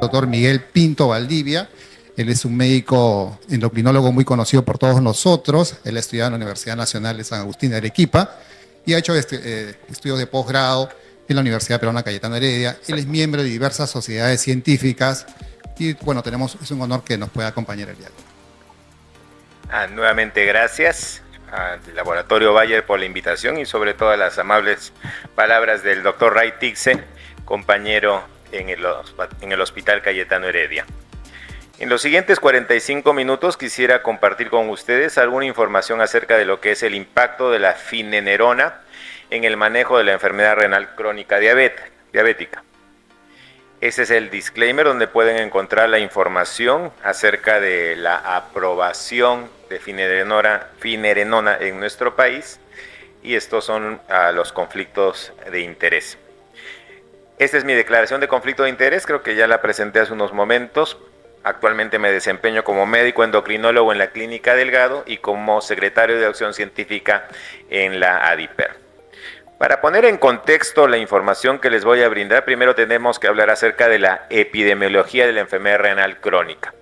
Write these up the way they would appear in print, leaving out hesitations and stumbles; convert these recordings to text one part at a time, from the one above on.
doctor Miguel Pinto Valdivia. Él es un médico endocrinólogo muy conocido por todos nosotros. Él ha estudiado en la Universidad Nacional de San Agustín de Arequipa y ha hecho estudios de posgrado en la Universidad Peruana Cayetano Heredia. Él es miembro de diversas sociedades científicas y, bueno, es un honor que nos pueda acompañar el día de hoy. Nuevamente gracias al Laboratorio Bayer por la invitación y sobre todo las amables palabras del doctor Ray Tixe, compañero en el Hospital Cayetano Heredia. En los siguientes 45 minutos quisiera compartir con ustedes alguna información acerca de lo que es el impacto de la finenerona en el manejo de la enfermedad renal crónica diabética. Ese es el disclaimer donde pueden encontrar la información acerca de la aprobación de finerenona en nuestro país, y estos son los conflictos de interés. Esta es mi declaración de conflicto de interés, creo que ya la presenté hace unos momentos. Actualmente me desempeño como médico endocrinólogo en la Clínica Delgado y como secretario de Acción Científica en la ADIPER. Para poner en contexto la información que les voy a brindar, primero tenemos que hablar acerca de la epidemiología de la enfermedad renal crónica.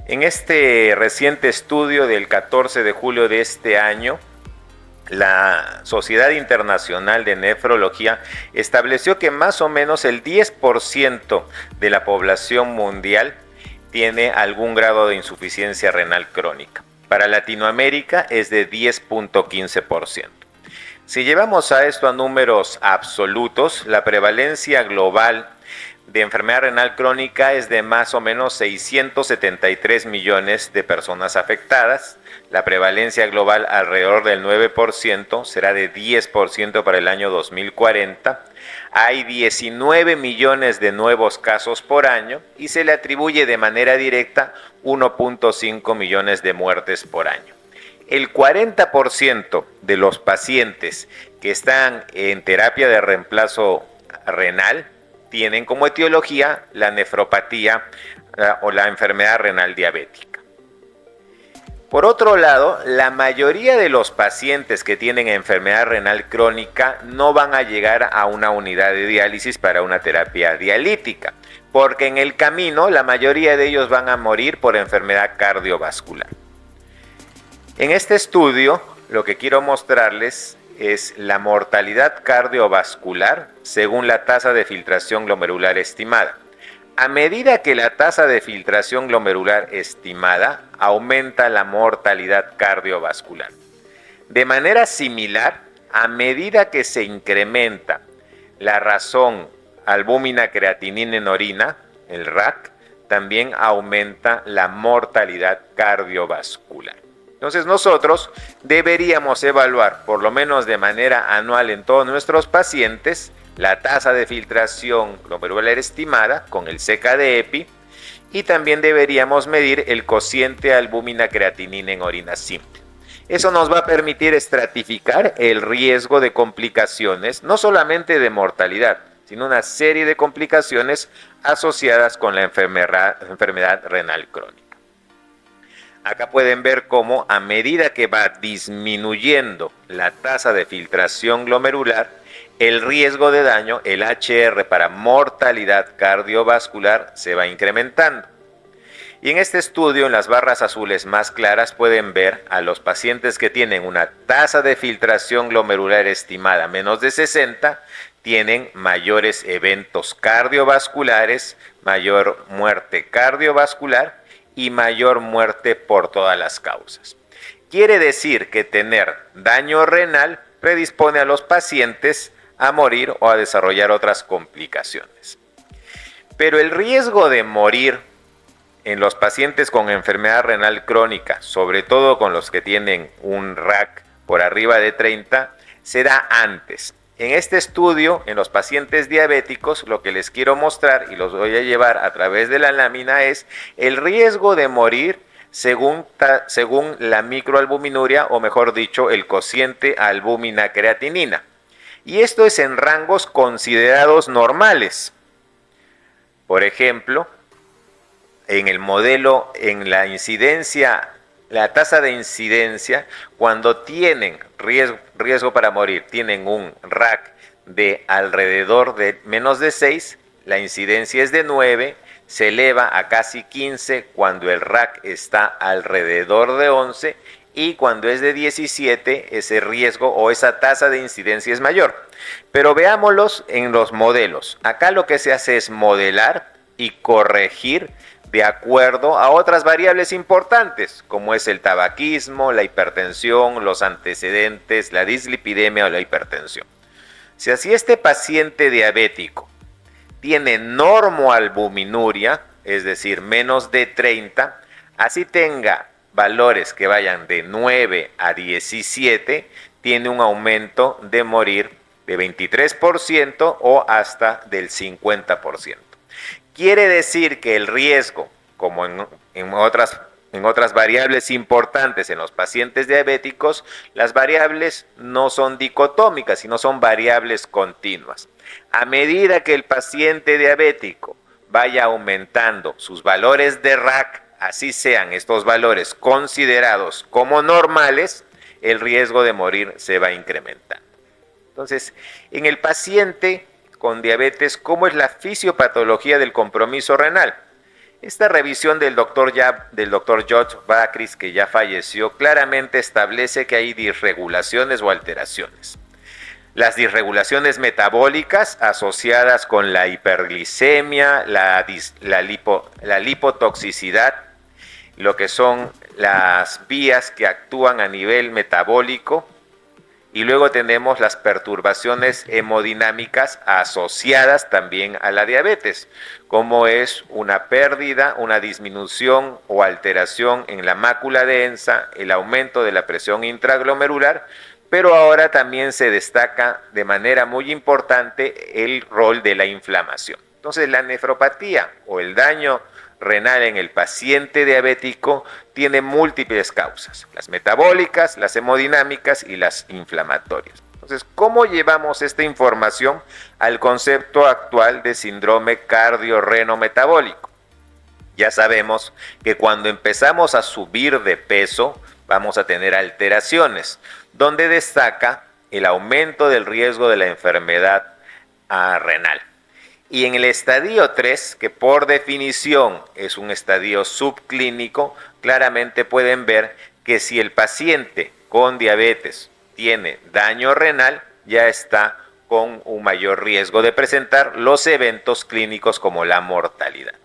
En este reciente estudio del 14 de julio de este año, la Sociedad Internacional de Nefrología estableció que más o menos el 10% de la población mundial tiene algún grado de insuficiencia renal crónica. Para Latinoamérica es de 10.15%. Si llevamos a esto a números absolutos, la prevalencia global de enfermedad renal crónica es de más o menos 673 millones de personas afectadas. La prevalencia global alrededor del 9%, será de 10% para el año 2040. Hay 19 millones de nuevos casos por año y se le atribuye de manera directa 1.5 millones de muertes por año. El 40% de los pacientes que están en terapia de reemplazo renal tienen como etiología la nefropatía o la enfermedad renal diabética. Por otro lado, la mayoría de los pacientes que tienen enfermedad renal crónica no van a llegar a una unidad de diálisis para una terapia dialítica, porque en el camino la mayoría de ellos van a morir por enfermedad cardiovascular. En este estudio, lo que quiero mostrarles es la mortalidad cardiovascular según la tasa de filtración glomerular estimada. A medida que la tasa de filtración glomerular estimada aumenta la mortalidad cardiovascular. De manera similar, a medida que se incrementa la razón albúmina creatinina en orina, el RAC, también aumenta la mortalidad cardiovascular. Entonces nosotros deberíamos evaluar, por lo menos de manera anual en todos nuestros pacientes, la tasa de filtración glomerular estimada con el CK-de-EPI, y también deberíamos medir el cociente albúmina creatinina en orina simple. Eso nos va a permitir estratificar el riesgo de complicaciones, no solamente de mortalidad, sino una serie de complicaciones asociadas con la enfermedad renal crónica. Acá pueden ver cómo a medida que va disminuyendo la tasa de filtración glomerular, el riesgo de daño, el HR para mortalidad cardiovascular, se va incrementando. Y en este estudio, en las barras azules más claras, pueden ver a los pacientes que tienen una tasa de filtración glomerular estimada menos de 60, tienen mayores eventos cardiovasculares, mayor muerte cardiovascular y mayor muerte por todas las causas. Quiere decir que tener daño renal predispone a los pacientes a morir o a desarrollar otras complicaciones. Pero el riesgo de morir en los pacientes con enfermedad renal crónica, sobre todo con los que tienen un RAC por arriba de 30, se da antes. En este estudio, en los pacientes diabéticos, lo que les quiero mostrar y los voy a llevar a través de la lámina es el riesgo de morir según la microalbuminuria, o mejor dicho, el cociente albúmina creatinina. Y esto es en rangos considerados normales. Por ejemplo, en el modelo, en la incidencia, la tasa de incidencia, cuando tienen riesgo para morir, tienen un RAC de alrededor de menos de 6, la incidencia es de 9, se eleva a casi 15 cuando el RAC está alrededor de 11 y cuando es de 17 ese riesgo o esa tasa de incidencia es mayor. Pero veámoslos en los modelos. Acá lo que se hace es modelar y corregir de acuerdo a otras variables importantes, como es el tabaquismo, la hipertensión, los antecedentes, la dislipidemia o la hipertensión. Si así este paciente diabético tiene normoalbuminuria, es decir, menos de 30, así tenga valores que vayan de 9 a 17, tiene un aumento de morir de 23% o hasta del 50%. Quiere decir que el riesgo, como en otras variables importantes en los pacientes diabéticos, las variables no son dicotómicas, sino son variables continuas. A medida que el paciente diabético vaya aumentando sus valores de RAC, así sean estos valores considerados como normales, el riesgo de morir se va a incrementar. Entonces, en el paciente con diabetes, ¿cómo es la fisiopatología del compromiso renal? Esta revisión del doctor George Bakris, que ya falleció, claramente establece que hay disregulaciones o alteraciones. Las disregulaciones metabólicas asociadas con la hiperglicemia, la lipotoxicidad, lo que son las vías que actúan a nivel metabólico, y luego tenemos las perturbaciones hemodinámicas asociadas también a la diabetes, como es una pérdida, una disminución o alteración en la mácula densa, el aumento de la presión intraglomerular, pero ahora también se destaca de manera muy importante el rol de la inflamación. Entonces, la nefropatía o el daño renal en el paciente diabético tiene múltiples causas, las metabólicas, las hemodinámicas y las inflamatorias. Entonces, ¿cómo llevamos esta información al concepto actual de síndrome cardiorrenometabólico? Ya sabemos que cuando empezamos a subir de peso, vamos a tener alteraciones, donde destaca el aumento del riesgo de la enfermedad renal. Y en el estadio 3, que por definición es un estadio subclínico, claramente pueden ver que si el paciente con diabetes tiene daño renal, ya está con un mayor riesgo de presentar los eventos clínicos como la mortalidad.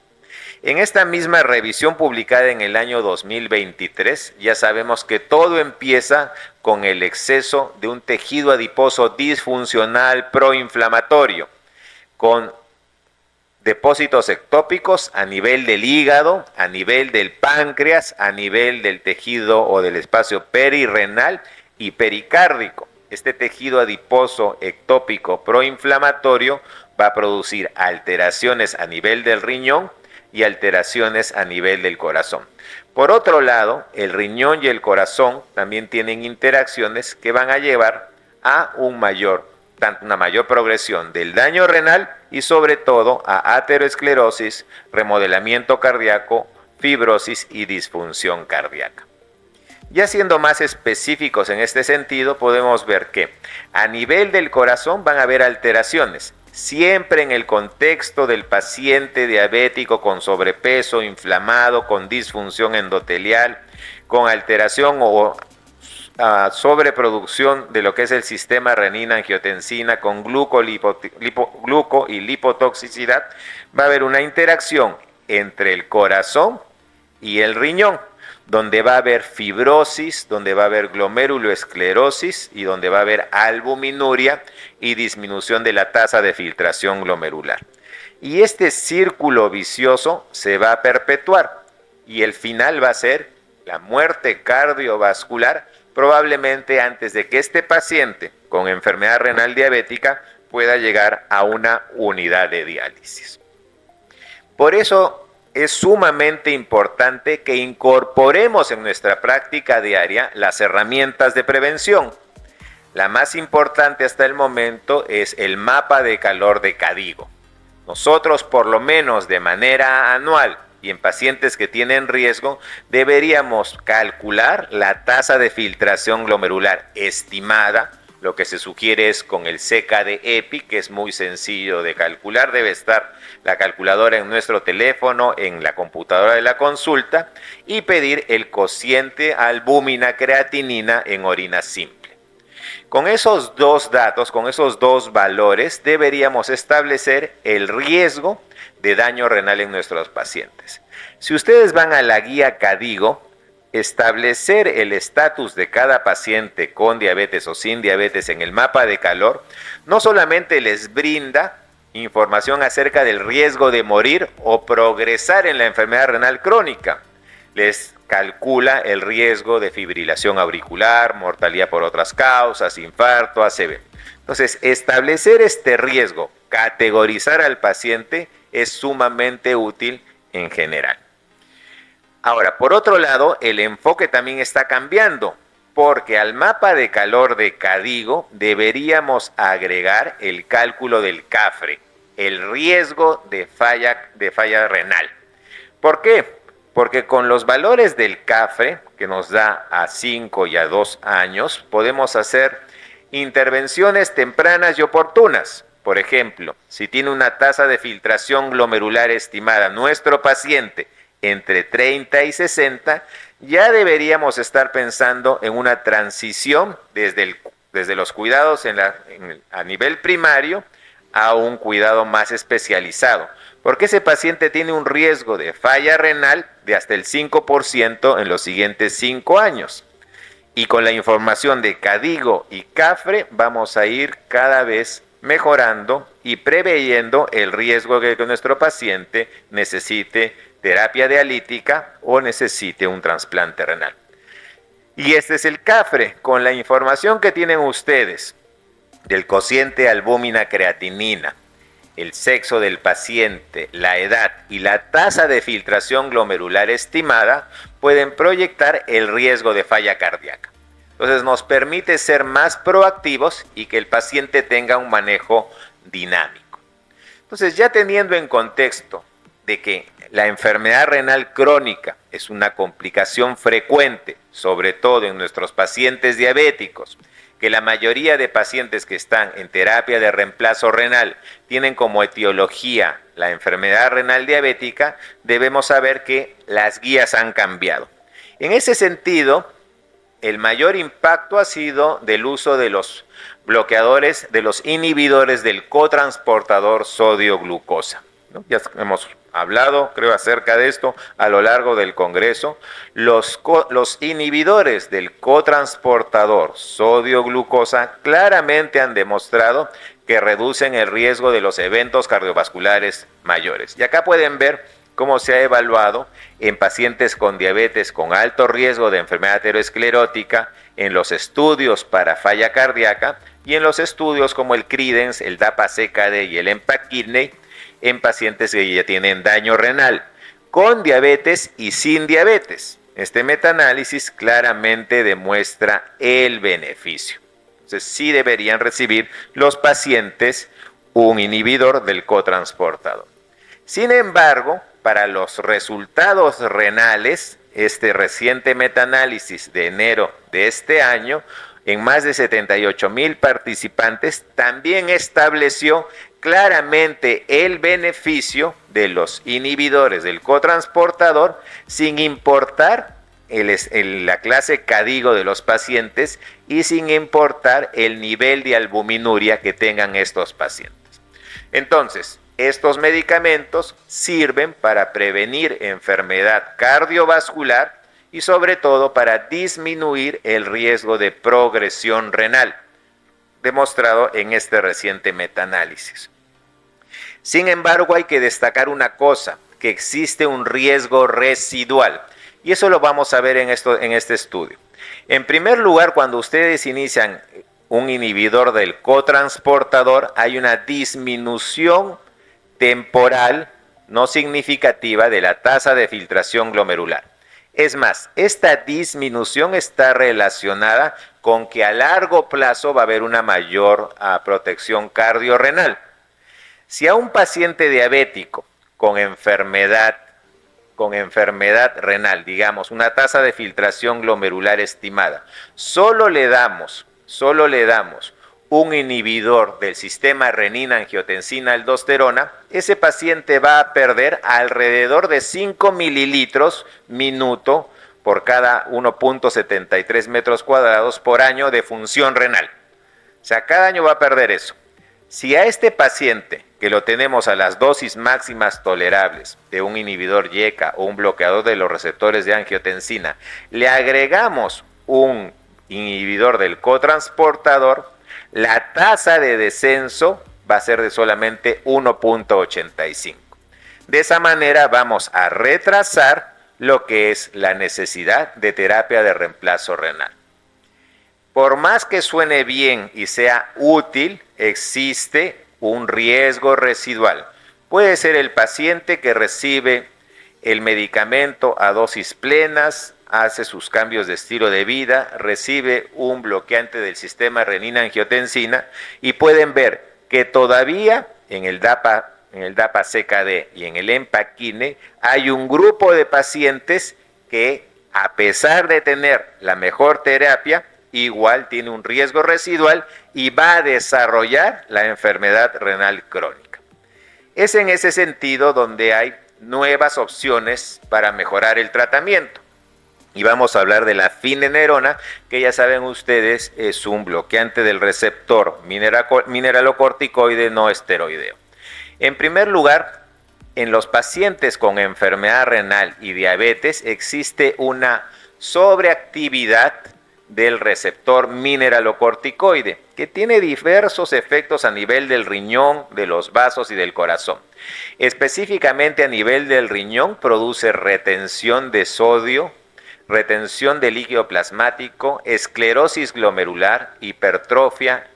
En esta misma revisión publicada en el año 2023, ya sabemos que todo empieza con el exceso de un tejido adiposo disfuncional proinflamatorio, con depósitos ectópicos a nivel del hígado, a nivel del páncreas, a nivel del tejido o del espacio perirrenal y pericárdico. Este tejido adiposo ectópico proinflamatorio va a producir alteraciones a nivel del riñón y alteraciones a nivel del corazón. Por otro lado, el riñón y el corazón también tienen interacciones que van a llevar a una mayor progresión del daño renal y sobre todo a aterosclerosis, remodelamiento cardíaco, fibrosis y disfunción cardíaca. Ya siendo más específicos en este sentido, podemos ver que a nivel del corazón van a haber alteraciones, siempre en el contexto del paciente diabético con sobrepeso, inflamado, con disfunción endotelial, con alteración o sobreproducción de lo que es el sistema renina-angiotensina con gluco y lipotoxicidad, va a haber una interacción entre el corazón y el riñón, donde va a haber fibrosis, donde va a haber glomeruloesclerosis y donde va a haber albuminuria y disminución de la tasa de filtración glomerular. Y este círculo vicioso se va a perpetuar y el final va a ser la muerte cardiovascular, probablemente antes de que este paciente con enfermedad renal diabética pueda llegar a una unidad de diálisis. Por eso es sumamente importante que incorporemos en nuestra práctica diaria las herramientas de prevención. La más importante hasta el momento es el mapa de calor de Cadigo. Nosotros, por lo menos de manera anual, y en pacientes que tienen riesgo, deberíamos calcular la tasa de filtración glomerular estimada Lo que se sugiere es con el CKD-EPI, que es muy sencillo de calcular. Debe estar la calculadora en nuestro teléfono, en la computadora de la consulta, y pedir el cociente albúmina-creatinina en orina simple. Con esos dos datos, con esos dos valores, deberíamos establecer el riesgo de daño renal en nuestros pacientes. Si ustedes van a la guía KDIGO, establecer el estatus de cada paciente con diabetes o sin diabetes en el mapa de calor no solamente les brinda información acerca del riesgo de morir o progresar en la enfermedad renal crónica, les calcula el riesgo de fibrilación auricular, mortalidad por otras causas, infarto, ACV. Entonces, establecer este riesgo, categorizar al paciente es sumamente útil en general. Ahora, por otro lado, el enfoque también está cambiando, porque al mapa de calor de KDIGO deberíamos agregar el cálculo del CAFRE, el riesgo de falla renal. ¿Por qué? Porque con los valores del CAFRE, que nos da a 5 y a 2 años, podemos hacer intervenciones tempranas y oportunas. Por ejemplo, si tiene una tasa de filtración glomerular estimada nuestro paciente entre 30 y 60, ya deberíamos estar pensando en una transición desde los cuidados a nivel primario a un cuidado más especializado, porque ese paciente tiene un riesgo de falla renal de hasta el 5% en los siguientes 5 años. Y con la información de KDIGO y CAFRE vamos a ir cada vez mejorando y preveyendo el riesgo de que nuestro paciente necesite terapia dialítica o necesite un trasplante renal. Y este es el CAFRE, con la información que tienen ustedes del cociente albúmina-creatinina, el sexo del paciente, la edad y la tasa de filtración glomerular estimada, pueden proyectar el riesgo de falla cardíaca. Entonces nos permite ser más proactivos y que el paciente tenga un manejo dinámico. Entonces, ya teniendo en contexto de que la enfermedad renal crónica es una complicación frecuente, sobre todo en nuestros pacientes diabéticos, que la mayoría de pacientes que están en terapia de reemplazo renal tienen como etiología la enfermedad renal diabética, debemos saber que las guías han cambiado. En ese sentido, el mayor impacto ha sido del uso de los bloqueadores, de los inhibidores del cotransportador sodio-glucosa, ¿no? Ya hemos hablado, creo, acerca de esto a lo largo del Congreso. Los inhibidores del cotransportador sodio-glucosa claramente han demostrado que reducen el riesgo de los eventos cardiovasculares mayores. Y acá pueden ver cómo se ha evaluado en pacientes con diabetes con alto riesgo de enfermedad aterosclerótica, en los estudios para falla cardíaca y en los estudios como el Credence, el DAPA-CKD y el EMPA-Kidney, en pacientes que ya tienen daño renal, con diabetes y sin diabetes. Este metaanálisis claramente demuestra el beneficio. Entonces, sí deberían recibir los pacientes un inhibidor del cotransportador. Sin embargo, para los resultados renales, este reciente metaanálisis de enero de este año, en más de 78,000 participantes, también estableció claramente el beneficio de los inhibidores del cotransportador sin importar la clase KDIGO de los pacientes y sin importar el nivel de albuminuria que tengan estos pacientes. Entonces, estos medicamentos sirven para prevenir enfermedad cardiovascular y sobre todo para disminuir el riesgo de progresión renal, demostrado en este reciente metaanálisis. Sin embargo, hay que destacar una cosa, que existe un riesgo residual, y eso lo vamos a ver en este estudio. En primer lugar, cuando ustedes inician un inhibidor del cotransportador, hay una disminución temporal no significativa de la tasa de filtración glomerular. Es más, esta disminución está relacionada con que a largo plazo va a haber una mayor protección cardiorrenal. Si a un paciente diabético con enfermedad renal, digamos, una tasa de filtración glomerular estimada, solo le damos solo le damos un inhibidor del sistema renina-angiotensina-aldosterona, ese paciente va a perder alrededor de 5 mililitros minuto por cada 1.73 metros cuadrados por año de función renal. O sea, cada año va a perder eso. Si a este paciente, que lo tenemos a las dosis máximas tolerables de un inhibidor YECA o un bloqueador de los receptores de angiotensina, le agregamos un inhibidor del cotransportador, la tasa de descenso va a ser de solamente 1.85. De esa manera vamos a retrasar lo que es la necesidad de terapia de reemplazo renal. Por más que suene bien y sea útil, existe un riesgo residual. Puede ser el paciente que recibe el medicamento a dosis plenas, hace sus cambios de estilo de vida, recibe un bloqueante del sistema renina-angiotensina y pueden ver que todavía en el DAPA-CKD y en el EMPA-KINE hay un grupo de pacientes que, a pesar de tener la mejor terapia, igual tiene un riesgo residual y va a desarrollar la enfermedad renal crónica. Es en ese sentido donde hay nuevas opciones para mejorar el tratamiento. Y vamos a hablar de la finenerona, que ya saben ustedes es un bloqueante del receptor mineralocorticoide no esteroideo. En primer lugar, en los pacientes con enfermedad renal y diabetes existe una sobreactividad del receptor mineralocorticoide, que tiene diversos efectos a nivel del riñón, de los vasos y del corazón. Específicamente a nivel del riñón produce retención de sodio, retención de líquido plasmático, esclerosis glomerular, hipertrofia,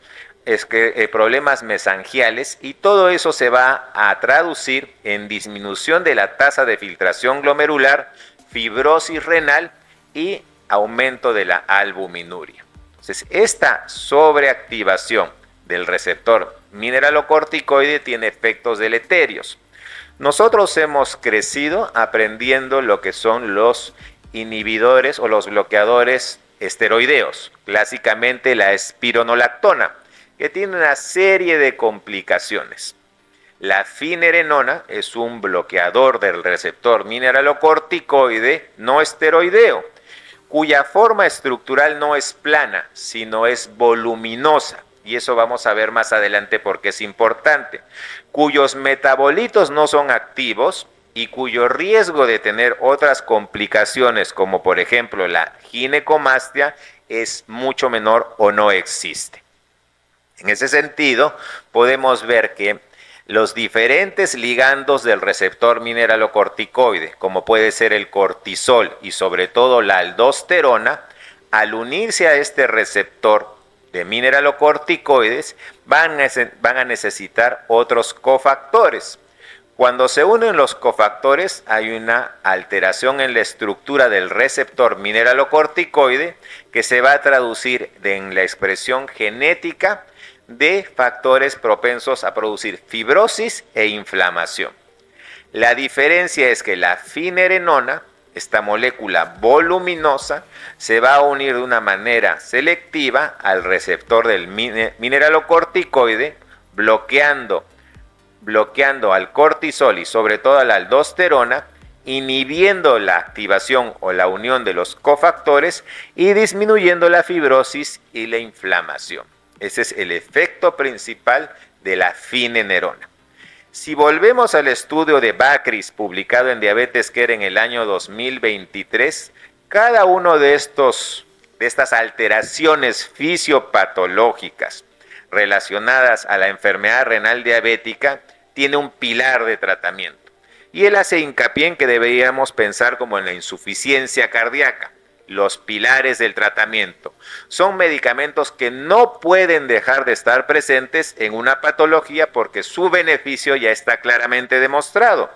problemas mesangiales, y todo eso se va a traducir en disminución de la tasa de filtración glomerular, fibrosis renal y aumento de la albuminuria. Entonces, esta sobreactivación del receptor mineralocorticoide tiene efectos deleterios. Nosotros hemos crecido aprendiendo lo que son los inhibidores o los bloqueadores esteroideos, clásicamente la espironolactona, que tiene una serie de complicaciones. La finerenona es un bloqueador del receptor mineralocorticoide no esteroideo, cuya forma estructural no es plana, sino es voluminosa, y eso vamos a ver más adelante porque es importante, cuyos metabolitos no son activos y cuyo riesgo de tener otras complicaciones, como por ejemplo la ginecomastia, es mucho menor o no existe. En ese sentido, podemos ver que los diferentes ligandos del receptor mineralocorticoide, como puede ser el cortisol y sobre todo la aldosterona, al unirse a este receptor de mineralocorticoides, van a necesitar otros cofactores. Cuando se unen los cofactores, hay una alteración en la estructura del receptor mineralocorticoide que se va a traducir en la expresión genética de factores propensos a producir fibrosis e inflamación. La diferencia es que la finerenona, esta molécula voluminosa, se va a unir de una manera selectiva al receptor del mineralocorticoide, bloqueando al cortisol y sobre todo a la aldosterona, inhibiendo la activación o la unión de los cofactores y disminuyendo la fibrosis y la inflamación. Ese es el efecto principal de la finenerona. Si volvemos al estudio de Bakris publicado en Diabetes Care en el año 2023, cada uno de estas alteraciones fisiopatológicas relacionadas a la enfermedad renal diabética tiene un pilar de tratamiento. Y él hace hincapié en que deberíamos pensar como en la insuficiencia cardíaca. Los pilares del tratamiento son medicamentos que no pueden dejar de estar presentes en una patología porque su beneficio ya está claramente demostrado.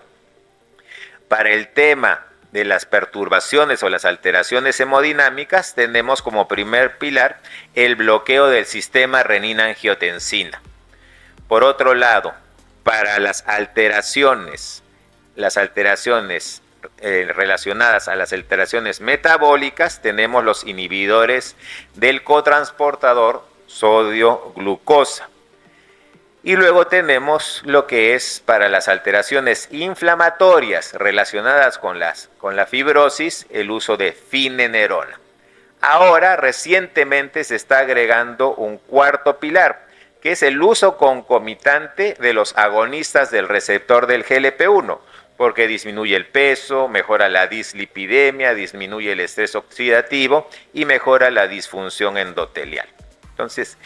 Para el tema de las perturbaciones o las alteraciones hemodinámicas, tenemos como primer pilar el bloqueo del sistema renina-angiotensina. Por otro lado, para las alteraciones relacionadas a las alteraciones metabólicas, tenemos los inhibidores del cotransportador sodio-glucosa. Y luego tenemos lo que es para las alteraciones inflamatorias relacionadas con la fibrosis, el uso de finenerona. Ahora, recientemente se está agregando un cuarto pilar, que es el uso concomitante de los agonistas del receptor del GLP-1, porque disminuye el peso, mejora la dislipidemia, disminuye el estrés oxidativo y mejora la disfunción endotelial. Entonces,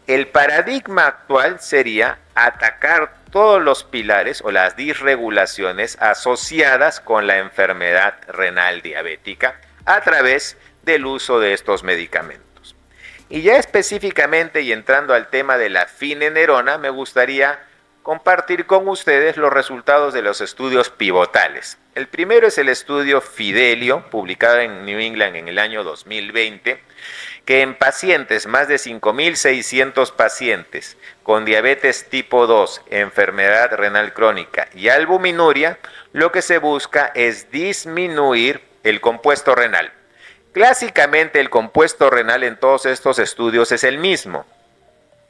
el paradigma actual sería atacar todos los pilares o las disregulaciones asociadas con la enfermedad renal diabética a través del uso de estos medicamentos. Y ya específicamente y entrando al tema de la finenerona, me gustaría compartir con ustedes los resultados de los estudios pivotales. El primero es el estudio Fidelio, publicado en New England en el año 2020, que en pacientes, más de 5.600 pacientes con diabetes tipo 2, enfermedad renal crónica y albuminuria, lo que se busca es disminuir el compuesto renal. Clásicamente el compuesto renal en todos estos estudios es el mismo.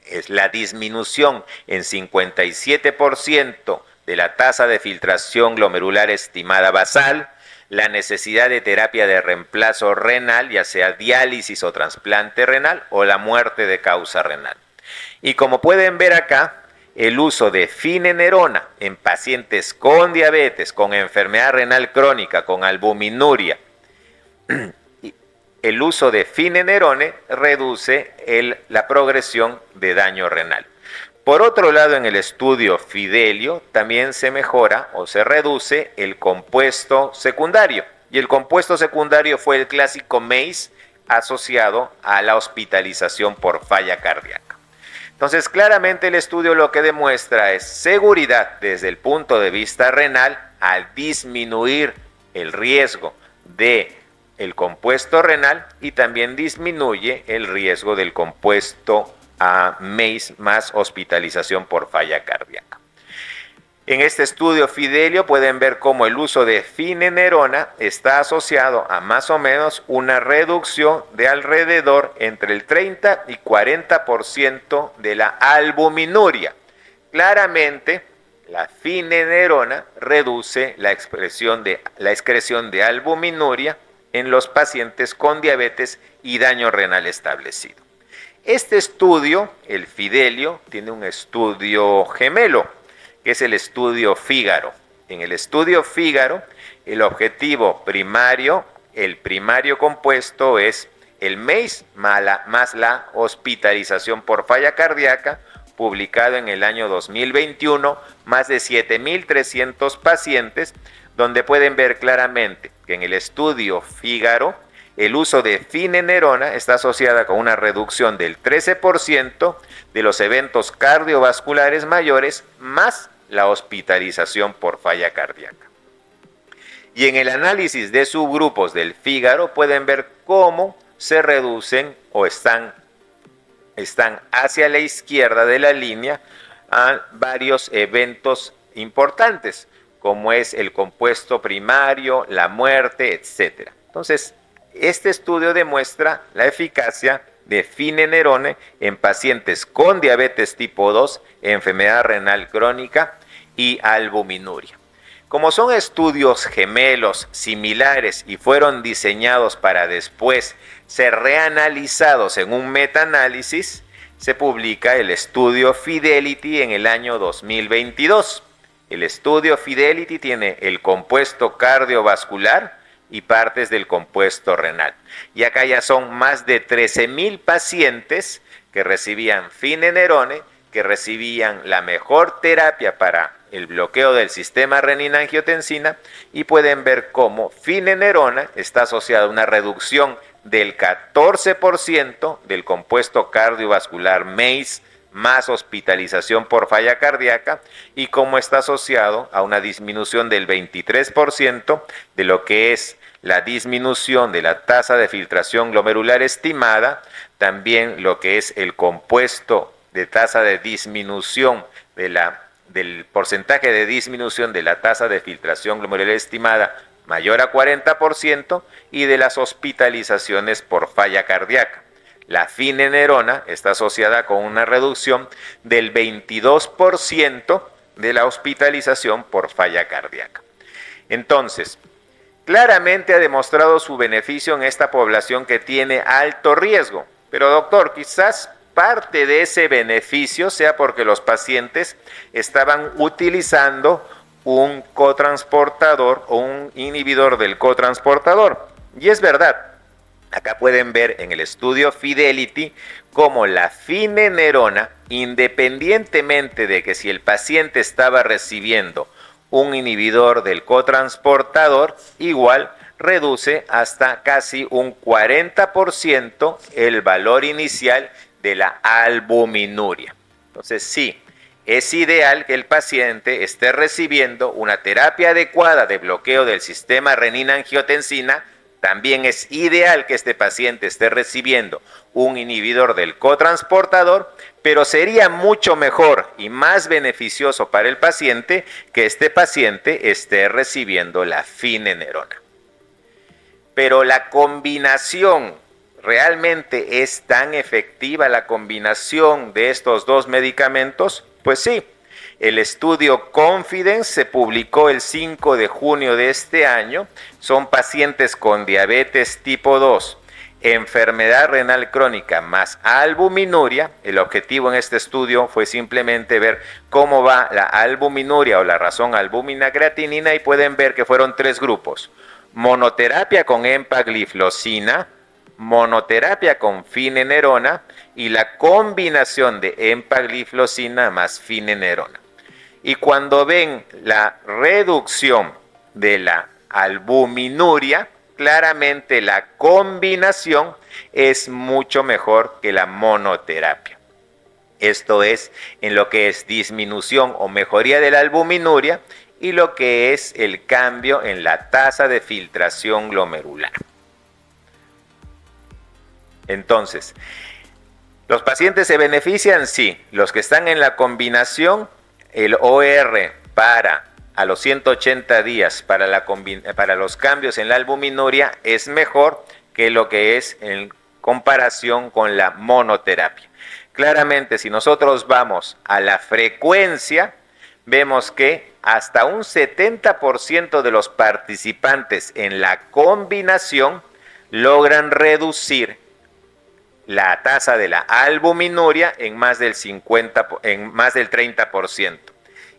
Es la disminución en 57% de la tasa de filtración glomerular estimada basal, la necesidad de terapia de reemplazo renal, ya sea diálisis o trasplante renal, o la muerte de causa renal. Y como pueden ver acá, el uso de finenerona en pacientes con diabetes, con enfermedad renal crónica, con albuminuria, el uso de finenerone reduce la progresión de daño renal. Por otro lado, en el estudio Fidelio también se mejora o se reduce el compuesto secundario. Y el compuesto secundario fue el clásico MACE asociado a la hospitalización por falla cardíaca. Entonces, claramente el estudio lo que demuestra es seguridad desde el punto de vista renal al disminuir el riesgo del compuesto renal y también disminuye el riesgo del compuesto MACE más hospitalización por falla cardíaca. En este estudio Fidelio pueden ver cómo el uso de finenerona está asociado a más o menos una reducción de alrededor entre el 30 y 40% de la albuminuria. Claramente, la finenerona reduce la excreción de albuminuria en los pacientes con diabetes y daño renal establecido. Este estudio, el Fidelio, tiene un estudio gemelo, que es el estudio Fígaro. En el estudio Fígaro, el objetivo primario, el primario compuesto es el MACE más la hospitalización por falla cardíaca, publicado en el año 2021, más de 7.300 pacientes, donde pueden ver claramente que en el estudio Fígaro, el uso de finenerona está asociada con una reducción del 13% de los eventos cardiovasculares mayores más la hospitalización por falla cardíaca. Y en el análisis de subgrupos del Fígaro pueden ver cómo se reducen o están hacia la izquierda de la línea a varios eventos importantes, como es el compuesto primario, la muerte, etc. Entonces, este estudio demuestra la eficacia de finenerone en pacientes con diabetes tipo 2, enfermedad renal crónica y albuminuria. Como son estudios gemelos similares y fueron diseñados para después ser reanalizados en un metaanálisis, se publica el estudio Fidelity en el año 2022. El estudio Fidelity tiene el compuesto cardiovascular y partes del compuesto renal. Y acá ya son más de 13.000 pacientes que recibían finenerone, que recibían la mejor terapia para el bloqueo del sistema renina-angiotensina, y pueden ver cómo finenerona está asociada a una reducción del 14% del compuesto cardiovascular MACE más hospitalización por falla cardíaca, y cómo está asociado a una disminución del 23% de lo que es la disminución de la tasa de filtración glomerular estimada, también lo que es el compuesto de tasa de disminución del porcentaje de disminución de la tasa de filtración glomerular estimada mayor a 40%, y de las hospitalizaciones por falla cardíaca. La finenerona está asociada con una reducción del 22% de la hospitalización por falla cardíaca. Entonces, claramente ha demostrado su beneficio en esta población que tiene alto riesgo. Pero doctor, quizás parte de ese beneficio sea porque los pacientes estaban utilizando un cotransportador o un inhibidor del cotransportador. Y es verdad. Acá pueden ver en el estudio Fidelity cómo la finenerona, independientemente de que si el paciente estaba recibiendo un inhibidor del cotransportador, igual reduce hasta casi un 40% el valor inicial de la albuminuria. Entonces sí, es ideal que el paciente esté recibiendo una terapia adecuada de bloqueo del sistema renina-angiotensina. También es ideal que este paciente esté recibiendo un inhibidor del cotransportador, pero sería mucho mejor y más beneficioso para el paciente que este paciente esté recibiendo la finenerona. Pero la combinación, ¿realmente es tan efectiva la combinación de estos dos medicamentos? Pues sí. El estudio Confidence se publicó el 5 de junio de este año. Son pacientes con diabetes tipo 2, enfermedad renal crónica más albuminuria. El objetivo en este estudio fue simplemente ver cómo va la albuminuria o la razón albumina-creatinina, y pueden ver que fueron 3 grupos. Monoterapia con empagliflozina, monoterapia con finenerona y la combinación de empagliflozina más finenerona. Y cuando ven la reducción de la albuminuria, claramente la combinación es mucho mejor que la monoterapia. Esto es en lo que es disminución o mejoría de la albuminuria y lo que es el cambio en la tasa de filtración glomerular. Entonces, ¿los pacientes se benefician? Sí. Los que están en la combinación, el OR a los 180 días para los cambios en la albuminuria es mejor que lo que es en comparación con la monoterapia. Claramente, si nosotros vamos a la frecuencia, vemos que hasta un 70% de los participantes en la combinación logran reducir la tasa de la albuminuria en más del 30%.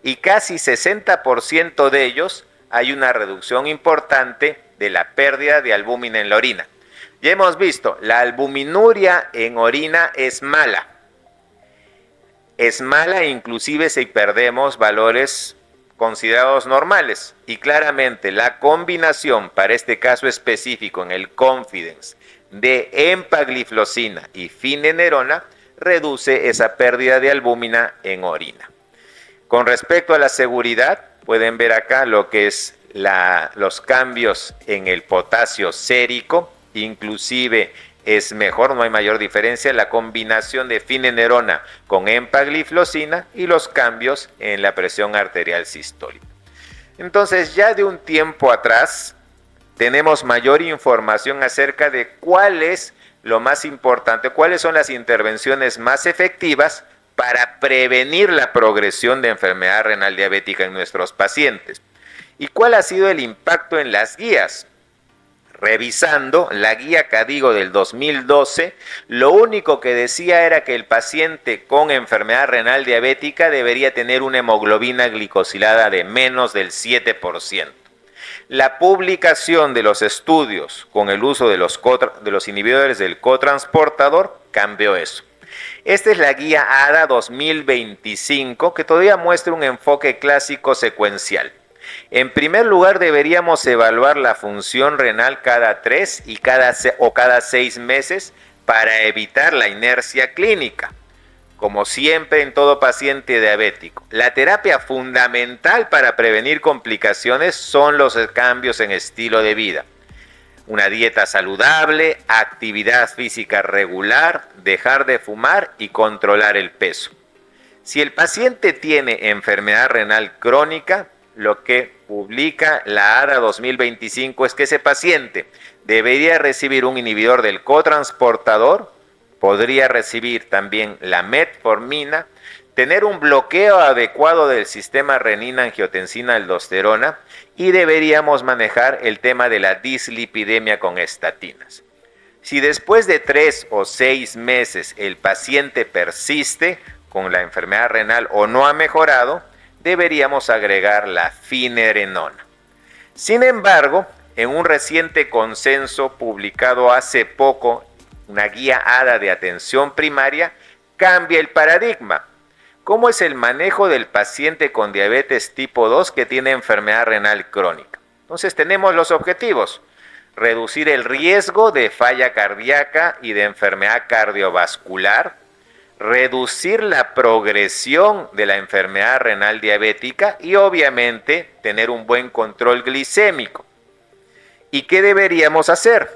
Y casi 60% de ellos hay una reducción importante de la pérdida de albúmina en la orina. Ya hemos visto, la albuminuria en orina es mala. Es mala inclusive si perdemos valores considerados normales. Y claramente la combinación para este caso específico en el Confidence de empagliflozina y finenerona reduce esa pérdida de albúmina en orina. Con respecto a la seguridad, pueden ver acá lo que es los cambios en el potasio sérico, inclusive es mejor, no hay mayor diferencia, la combinación de finenerona con empagliflozina y los cambios en la presión arterial sistólica. Entonces, ya de un tiempo atrás, tenemos mayor información acerca de cuál es lo más importante, cuáles son las intervenciones más efectivas para prevenir la progresión de enfermedad renal diabética en nuestros pacientes. ¿Y cuál ha sido el impacto en las guías? Revisando la guía CADIGO del 2012, lo único que decía era que el paciente con enfermedad renal diabética debería tener una hemoglobina glicosilada de menos del 7%. La publicación de los estudios con el uso de los inhibidores del cotransportador cambió eso. Esta es la guía ADA 2025, que todavía muestra un enfoque clásico secuencial. En primer lugar, deberíamos evaluar la función renal cada 3 o cada 6 meses para evitar la inercia clínica. Como siempre en todo paciente diabético, la terapia fundamental para prevenir complicaciones son los cambios en estilo de vida. Una dieta saludable, actividad física regular, dejar de fumar y controlar el peso. Si el paciente tiene enfermedad renal crónica, lo que publica la ADA 2025 es que ese paciente debería recibir un inhibidor del cotransportador, podría recibir también la metformina, tener un bloqueo adecuado del sistema renina-angiotensina-aldosterona y deberíamos manejar el tema de la dislipidemia con estatinas. Si después de 3 o 6 meses el paciente persiste con la enfermedad renal o no ha mejorado, deberíamos agregar la finerenona. Sin embargo, en un reciente consenso publicado hace poco, una guía ADA de atención primaria, cambia el paradigma. ¿Cómo es el manejo del paciente con diabetes tipo 2 que tiene enfermedad renal crónica? Entonces tenemos los objetivos: reducir el riesgo de falla cardíaca y de enfermedad cardiovascular, reducir la progresión de la enfermedad renal diabética y obviamente tener un buen control glicémico. ¿Y qué deberíamos hacer?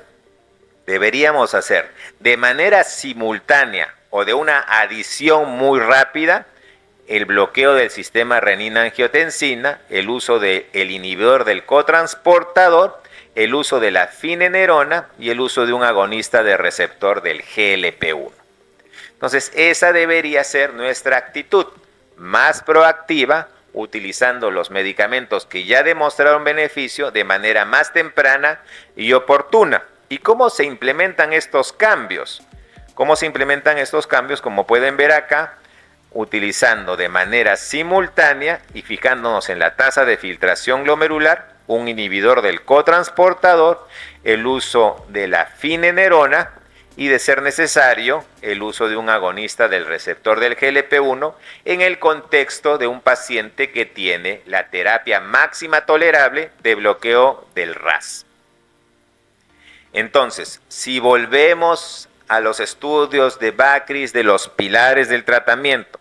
Deberíamos hacer de manera simultánea o de una adición muy rápida el bloqueo del sistema renina-angiotensina, el uso del inhibidor del cotransportador, el uso de la finerenona y el uso de un agonista de receptor del GLP-1. Entonces, esa debería ser nuestra actitud más proactiva, utilizando los medicamentos que ya demostraron beneficio de manera más temprana y oportuna. ¿Y cómo se implementan estos cambios? ¿Cómo se implementan estos cambios? Como pueden ver acá, utilizando de manera simultánea y fijándonos en la tasa de filtración glomerular, un inhibidor del cotransportador, el uso de la finerenona y, de ser necesario, el uso de un agonista del receptor del GLP-1 en el contexto de un paciente que tiene la terapia máxima tolerable de bloqueo del RAS. Entonces, si volvemos a los estudios de Bakris de los pilares del tratamiento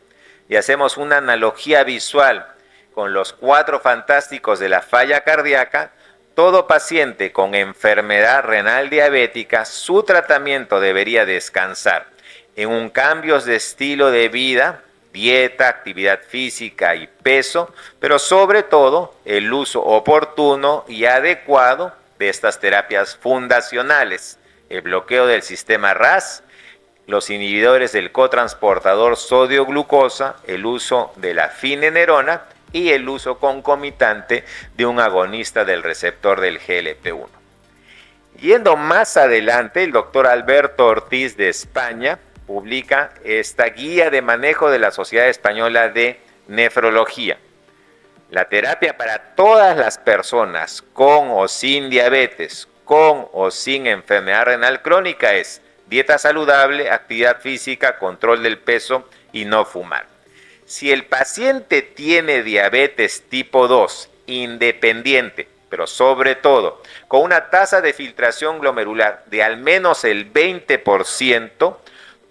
y hacemos una analogía visual con los 4 fantásticos de la falla cardíaca, todo paciente con enfermedad renal diabética, su tratamiento debería descansar en un cambio de estilo de vida, dieta, actividad física y peso, pero sobre todo el uso oportuno y adecuado de estas terapias fundacionales: el bloqueo del sistema RAS, los inhibidores del cotransportador sodio-glucosa, el uso de la finerenona y el uso concomitante de un agonista del receptor del GLP-1. Yendo más adelante, el doctor Alberto Ortiz de España publica esta guía de manejo de la Sociedad Española de Nefrología. La terapia para todas las personas con o sin diabetes, con o sin enfermedad renal crónica es dieta saludable, actividad física, control del peso y no fumar. Si el paciente tiene diabetes tipo 2 independiente, pero sobre todo con una tasa de filtración glomerular de al menos el 20%,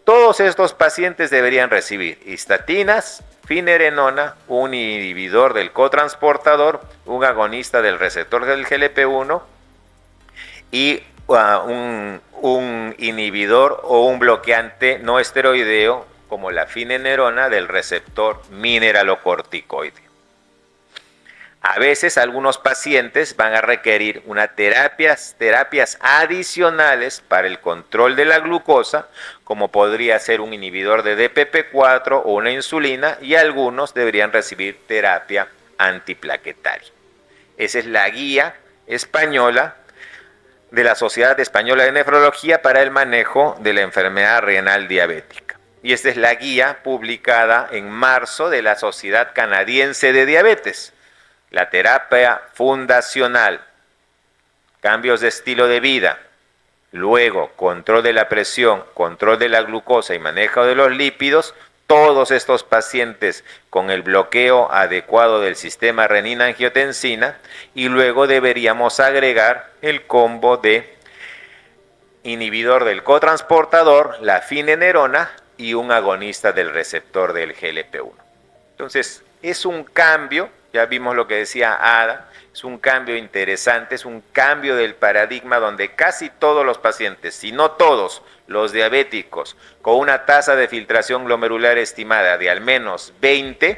todos estos pacientes deberían recibir estatinas, finerenona, un inhibidor del cotransportador, un agonista del receptor del GLP-1 y un inhibidor o un bloqueante no esteroideo como la finerenona del receptor mineralocorticoide. A veces algunos pacientes van a requerir terapias adicionales para el control de la glucosa, como podría ser un inhibidor de DPP-4 o una insulina, y algunos deberían recibir terapia antiplaquetaria. Esa es la guía española de la Sociedad Española de Nefrología para el manejo de la enfermedad renal diabética. Y esta es la guía publicada en marzo de la Sociedad Canadiense de Diabetes. La terapia fundacional, cambios de estilo de vida, luego control de la presión, control de la glucosa y manejo de los lípidos, todos estos pacientes con el bloqueo adecuado del sistema renina-angiotensina, y luego deberíamos agregar el combo de inhibidor del cotransportador, la finerenona y un agonista del receptor del GLP-1. Entonces, es un cambio, ya vimos lo que decía Ada, es un cambio interesante, es un cambio del paradigma donde casi todos los pacientes, si no todos los diabéticos, con una tasa de filtración glomerular estimada de al menos 20,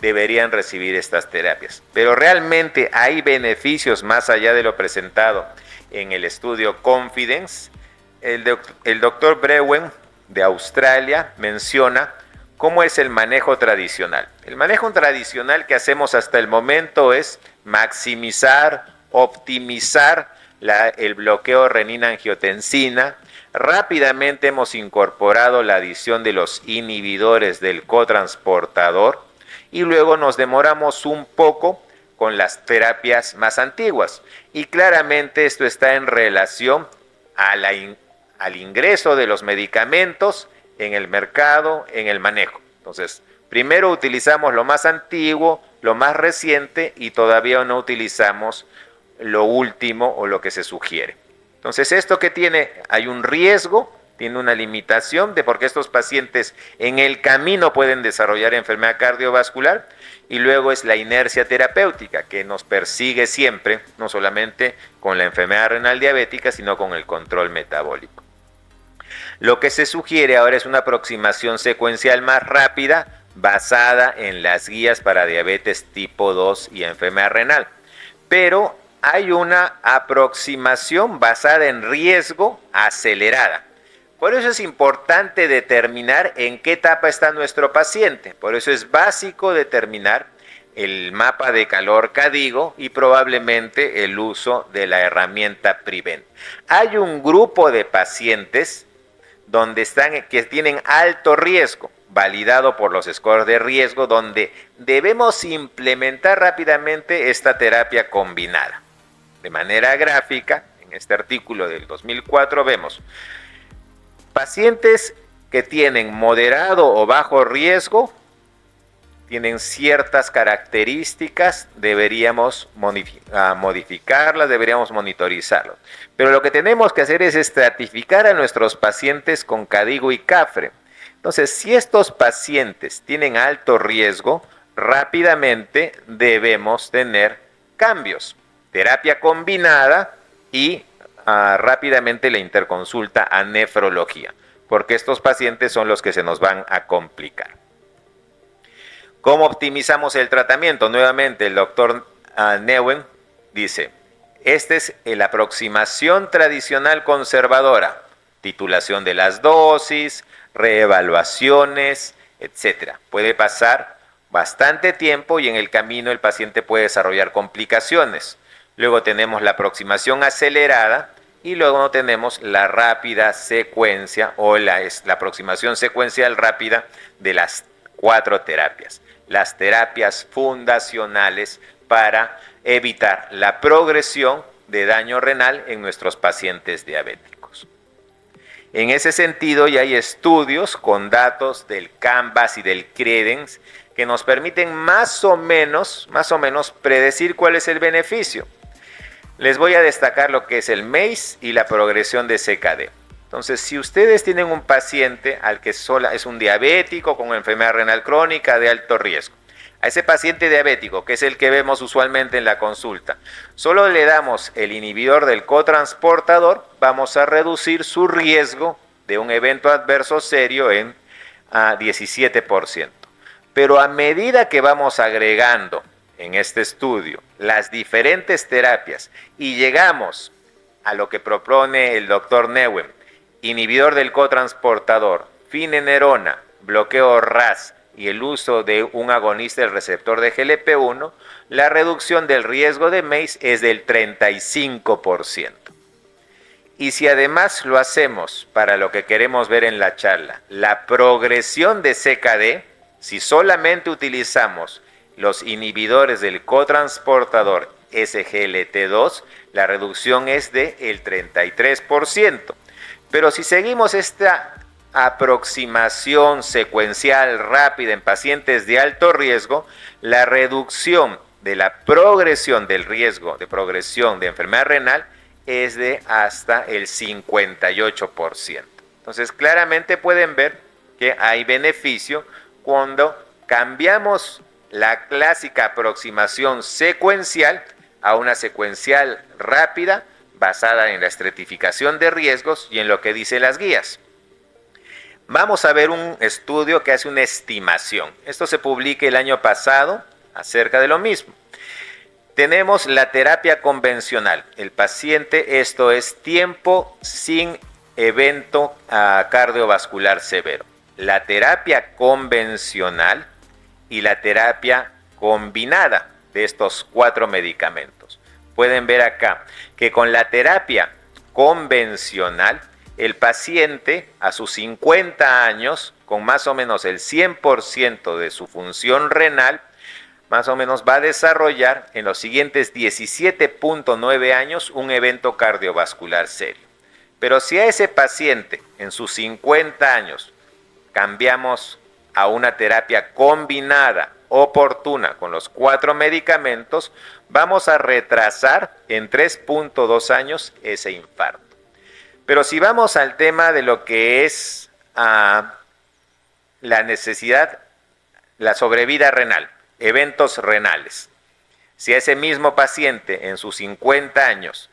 deberían recibir estas terapias. Pero realmente hay beneficios más allá de lo presentado en el estudio Confidence. El doctor Brewen de Australia menciona cómo es el manejo tradicional. El manejo tradicional que hacemos hasta el momento es maximizar, optimizar el bloqueo renina-angiotensina. Rápidamente hemos incorporado la adición de los inhibidores del cotransportador y luego nos demoramos un poco con las terapias más antiguas. Y claramente esto está en relación al ingreso de los medicamentos en el mercado, en el manejo. Entonces, primero utilizamos lo más antiguo, lo más reciente y todavía no utilizamos lo último o lo que se sugiere. Entonces, esto que tiene, hay un riesgo, tiene una limitación de porque estos pacientes en el camino pueden desarrollar enfermedad cardiovascular y luego es la inercia terapéutica que nos persigue siempre, no solamente con la enfermedad renal diabética, sino con el control metabólico. Lo que se sugiere ahora es una aproximación secuencial más rápida basada en las guías para diabetes tipo 2 y enfermedad renal. Pero hay una aproximación basada en riesgo acelerada. Por eso es importante determinar en qué etapa está nuestro paciente. Por eso es básico determinar el mapa de calor KDIGO y probablemente el uso de la herramienta Prevent. Hay un grupo de pacientes que tienen alto riesgo, validado por los scores de riesgo, donde debemos implementar rápidamente esta terapia combinada. De manera gráfica, en este artículo del 2004 vemos pacientes que tienen moderado o bajo riesgo, tienen ciertas características, deberíamos modificarlas, deberíamos monitorizarlas. Pero lo que tenemos que hacer es estratificar a nuestros pacientes con KDIGO y CAFRE. Entonces, si estos pacientes tienen alto riesgo, rápidamente debemos tener cambios. Terapia combinada y rápidamente la interconsulta a nefrología, porque estos pacientes son los que se nos van a complicar. ¿Cómo optimizamos el tratamiento? Nuevamente el doctor Neuen dice, esta es la aproximación tradicional conservadora, titulación de las dosis, reevaluaciones, etc. Puede pasar bastante tiempo y en el camino el paciente puede desarrollar complicaciones. Luego tenemos la aproximación acelerada y luego tenemos la rápida secuencia o la aproximación secuencial rápida de las 4 terapias. Las terapias fundacionales para evitar la progresión de daño renal en nuestros pacientes diabéticos. En ese sentido ya hay estudios con datos del Canvas y del Credence que nos permiten más o menos predecir cuál es el beneficio. Les voy a destacar lo que es el MACE y la progresión de CKD. Entonces, si ustedes tienen un paciente al que es un diabético con enfermedad renal crónica de alto riesgo, a ese paciente diabético, que es el que vemos usualmente en la consulta, solo le damos el inhibidor del cotransportador, vamos a reducir su riesgo de un evento adverso serio en 17%. Pero a medida que vamos agregando en este estudio las diferentes terapias y llegamos a lo que propone el doctor Neuen, inhibidor del cotransportador, finenerona, bloqueo RAS y el uso de un agonista del receptor de GLP-1, la reducción del riesgo de MACE es del 35%. Y si además lo hacemos para lo que queremos ver en la charla, la progresión de CKD, si solamente utilizamos los inhibidores del cotransportador SGLT2, la reducción es del 33%. Pero si seguimos esta aproximación secuencial rápida en pacientes de alto riesgo, la reducción de la progresión del riesgo de progresión de enfermedad renal es de hasta el 58%. Entonces, claramente pueden ver que hay beneficio cuando cambiamos la clásica aproximación secuencial a una secuencial rápida basada en la estratificación de riesgos y en lo que dicen las guías. Vamos a ver un estudio que hace una estimación. Esto se publica el año pasado acerca de lo mismo. Tenemos la terapia convencional. El paciente, esto es tiempo sin evento cardiovascular severo. La terapia convencional y la terapia combinada de estos 4 medicamentos. Pueden ver acá que con la terapia convencional, el paciente a sus 50 años, con más o menos el 100% de su función renal, más o menos va a desarrollar en los siguientes 17.9 años un evento cardiovascular serio. Pero si a ese paciente en sus 50 años cambiamos a una terapia combinada oportuna con los 4 medicamentos, vamos a retrasar en 3.2 años ese infarto. Pero si vamos al tema de lo que es la necesidad, la sobrevida renal, eventos renales. Si a ese mismo paciente en sus 50 años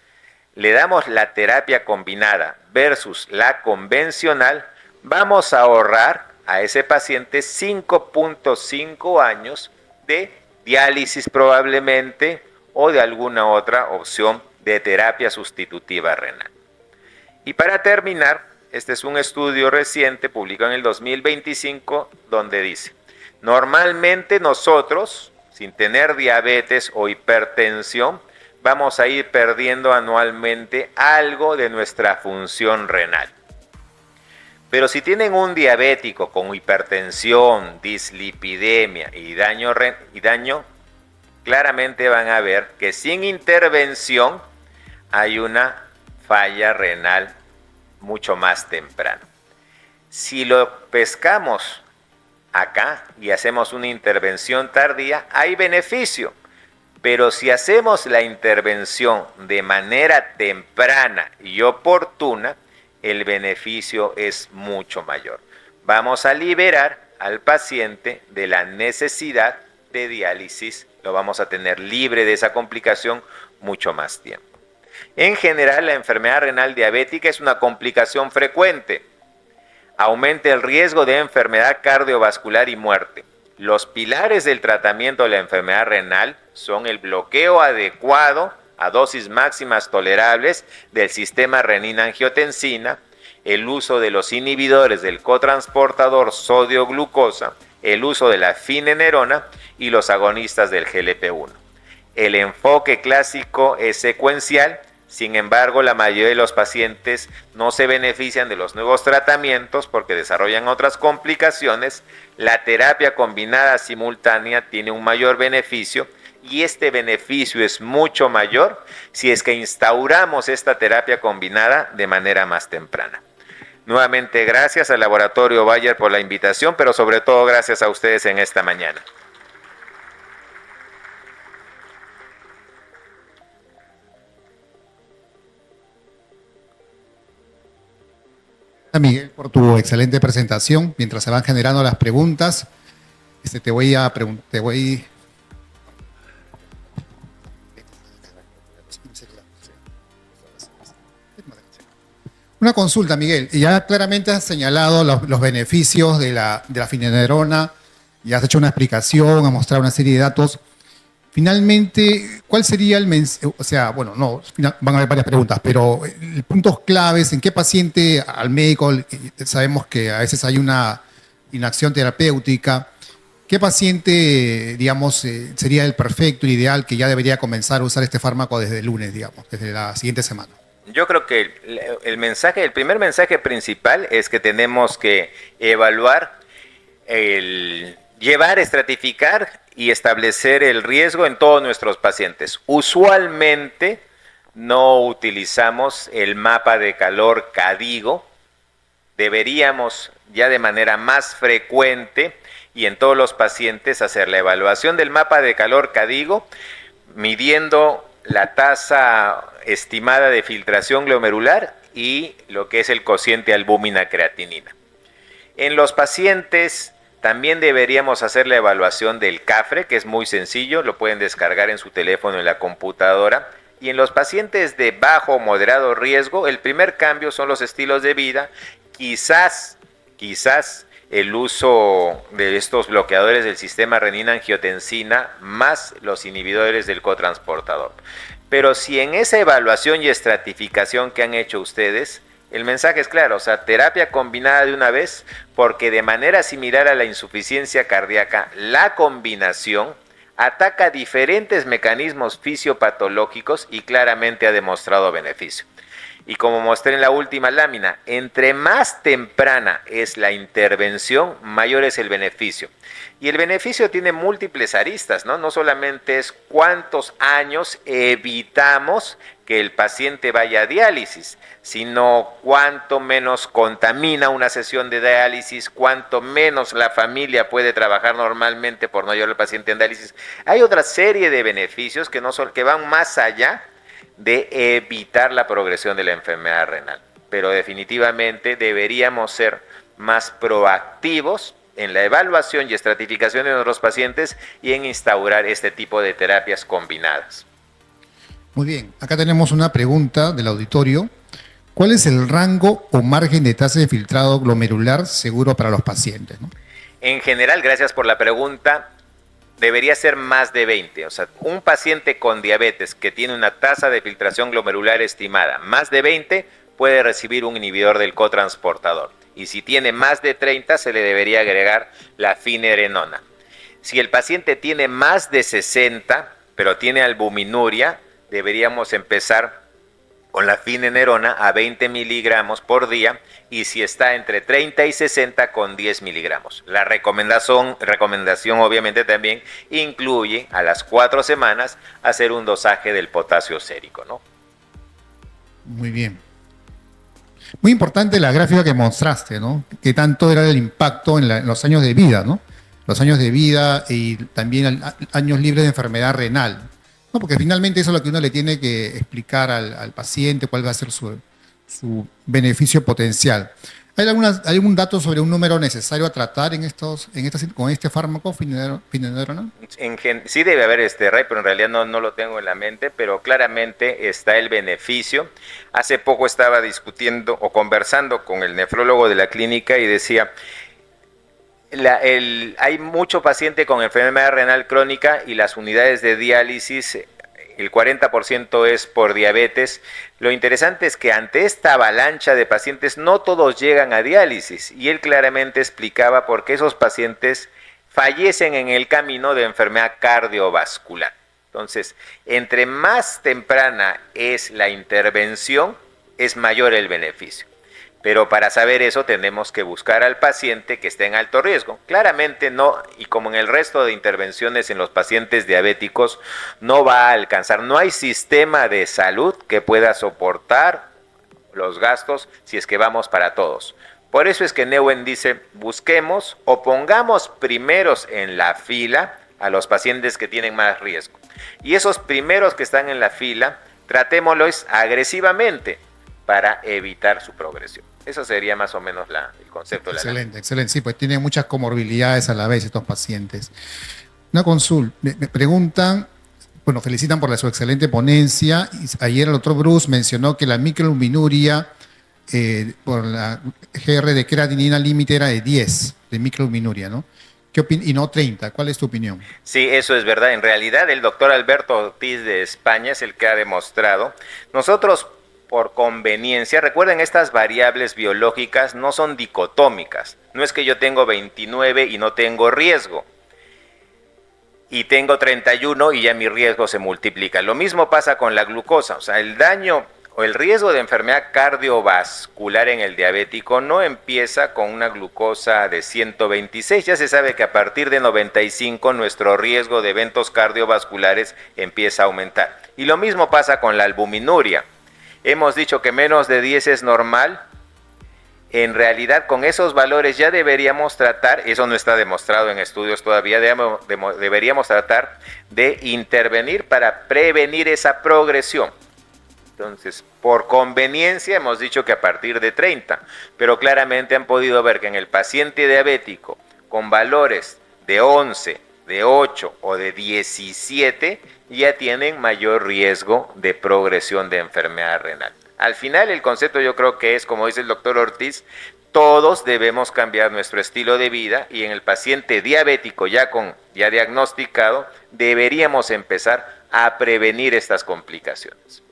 le damos la terapia combinada versus la convencional, vamos a ahorrar a ese paciente 5.5 años de diálisis probablemente o de alguna otra opción de terapia sustitutiva renal. Y para terminar, este es un estudio reciente publicado en el 2025 donde dice: normalmente nosotros, sin tener diabetes o hipertensión, vamos a ir perdiendo anualmente algo de nuestra función renal. Pero si tienen un diabético con hipertensión, dislipidemia y daño, claramente van a ver que sin intervención hay una falla renal mucho más temprana. Si lo pescamos acá y hacemos una intervención tardía, hay beneficio. Pero si hacemos la intervención de manera temprana y oportuna, el beneficio es mucho mayor. Vamos a liberar al paciente de la necesidad de diálisis, lo vamos a tener libre de esa complicación mucho más tiempo. En general, la enfermedad renal diabética es una complicación frecuente. Aumenta el riesgo de enfermedad cardiovascular y muerte. Los pilares del tratamiento de la enfermedad renal son el bloqueo adecuado a dosis máximas tolerables del sistema renina-angiotensina, el uso de los inhibidores del cotransportador sodio-glucosa, el uso de la finenerona y los agonistas del GLP-1. El enfoque clásico es secuencial. Sin embargo, la mayoría de los pacientes no se benefician de los nuevos tratamientos porque desarrollan otras complicaciones. La terapia combinada simultánea tiene un mayor beneficio y este beneficio es mucho mayor si es que instauramos esta terapia combinada de manera más temprana. Nuevamente, gracias al Laboratorio Bayer por la invitación, pero sobre todo gracias a ustedes en esta mañana. Miguel, por tu excelente presentación. Mientras se van generando las preguntas, te voy a preguntar, una consulta, Miguel. Ya claramente has señalado los beneficios de la finenerona, ya has hecho una explicación, has mostrado una serie de datos. Finalmente, ¿cuál sería el mensaje? O sea, bueno, no, van a haber varias preguntas, pero puntos claves, ¿en qué paciente al médico sabemos que a veces hay una inacción terapéutica? ¿Qué paciente, digamos, sería el perfecto, el ideal, que ya debería comenzar a usar este fármaco desde el lunes, digamos, desde la siguiente semana? Yo creo que el primer mensaje principal es que tenemos que evaluar, llevar, estratificar y establecer el riesgo en todos nuestros pacientes. Usualmente no utilizamos el mapa de calor CADIGO. Deberíamos ya de manera más frecuente y en todos los pacientes hacer la evaluación del mapa de calor CADIGO, midiendo la tasa estimada de filtración glomerular y lo que es el cociente albúmina-creatinina. En los pacientes también deberíamos hacer la evaluación del CAFRE, que es muy sencillo, lo pueden descargar en su teléfono, en la computadora. Y en los pacientes de bajo o moderado riesgo, el primer cambio son los estilos de vida. Quizás quizás el uso de estos bloqueadores del sistema renina-angiotensina más los inhibidores del cotransportador. Pero si en esa evaluación y estratificación que han hecho ustedes, el mensaje es claro, o sea, terapia combinada de una vez, porque de manera similar a la insuficiencia cardíaca, la combinación ataca diferentes mecanismos fisiopatológicos y claramente ha demostrado beneficio. Y como mostré en la última lámina, entre más temprana es la intervención, mayor es el beneficio. Y el beneficio tiene múltiples aristas, ¿no? No solamente es cuántos años evitamos que el paciente vaya a diálisis, sino cuánto menos contamina una sesión de diálisis, cuánto menos la familia puede trabajar normalmente por no llevar al paciente en diálisis. Hay otra serie de beneficios que, no son, que van más allá de evitar la progresión de la enfermedad renal. Pero definitivamente deberíamos ser más proactivos en la evaluación y estratificación de nuestros pacientes y en instaurar este tipo de terapias combinadas. Muy bien, acá tenemos una pregunta del auditorio. ¿Cuál es el rango o margen de tasa de filtrado glomerular seguro para los pacientes, ¿no? En general, gracias por la pregunta, debería ser más de 20. O sea, un paciente con diabetes que tiene una tasa de filtración glomerular estimada más de 20 puede recibir un inhibidor del cotransportador. Y si tiene más de 30, se le debería agregar la finerenona. Si el paciente tiene más de 60, pero tiene albuminuria, deberíamos empezar con la finerenona a 20 miligramos por día, y si está entre 30 y 60 con 10 miligramos. La recomendación obviamente también incluye a las 4 semanas hacer un dosaje del potasio sérico, ¿no? Muy bien. Muy importante la gráfica que mostraste, ¿no? Que tanto era el impacto en los años de vida, ¿no? Los años de vida y también años libres de enfermedad renal, ¿no? Porque finalmente eso es lo que uno le tiene que explicar al paciente, cuál va a ser su beneficio potencial. ¿Hay algún dato sobre un número necesario a tratar con este fármaco, finerenona? Sí debe haber Ray, pero en realidad no lo tengo en la mente, pero claramente está el beneficio. Hace poco estaba discutiendo o conversando con el nefrólogo de la clínica y decía, hay mucho paciente con enfermedad renal crónica y las unidades de diálisis, el 40% es por diabetes. Lo interesante es que ante esta avalancha de pacientes no todos llegan a diálisis, y él claramente explicaba por qué esos pacientes fallecen en el camino de enfermedad cardiovascular. Entonces, entre más temprana es la intervención, es mayor el beneficio. Pero para saber eso tenemos que buscar al paciente que esté en alto riesgo. Claramente no, y como en el resto de intervenciones en los pacientes diabéticos, no va a alcanzar, no hay sistema de salud que pueda soportar los gastos si es que vamos para todos. Por eso es que Neuen dice, busquemos o pongamos primeros en la fila a los pacientes que tienen más riesgo. Y esos primeros que están en la fila, tratémoslos agresivamente para evitar su progresión. Eso sería más o menos el concepto de la ley. Excelente. Sí, pues tienen muchas comorbilidades a la vez estos pacientes. Una consulta. Me preguntan, bueno, felicitan por su excelente ponencia. Ayer el doctor Bruce mencionó que la microalbuminuria por la GR de creatinina límite era de 10 de microalbuminuria, ¿no? Y no 30. ¿Cuál es tu opinión? Sí, eso es verdad. En realidad, el doctor Alberto Ortiz de España es el que ha demostrado. Nosotros, por conveniencia, recuerden, estas variables biológicas no son dicotómicas. No es que yo tengo 29 y no tengo riesgo, y tengo 31 y ya mi riesgo se multiplica. Lo mismo pasa con la glucosa. O sea, el daño o el riesgo de enfermedad cardiovascular en el diabético no empieza con una glucosa de 126. Ya se sabe que a partir de 95 nuestro riesgo de eventos cardiovasculares empieza a aumentar. Y lo mismo pasa con la albuminuria. Hemos dicho que menos de 10 es normal. En realidad, con esos valores ya deberíamos tratar, eso no está demostrado en estudios todavía, deberíamos tratar de intervenir para prevenir esa progresión. Entonces, por conveniencia hemos dicho que a partir de 30, pero claramente han podido ver que en el paciente diabético con valores de 11, de 8 o de 17 ya tienen mayor riesgo de progresión de enfermedad renal. Al final el concepto yo creo que es, como dice el doctor Ortiz, todos debemos cambiar nuestro estilo de vida y en el paciente diabético ya diagnosticado deberíamos empezar a prevenir estas complicaciones.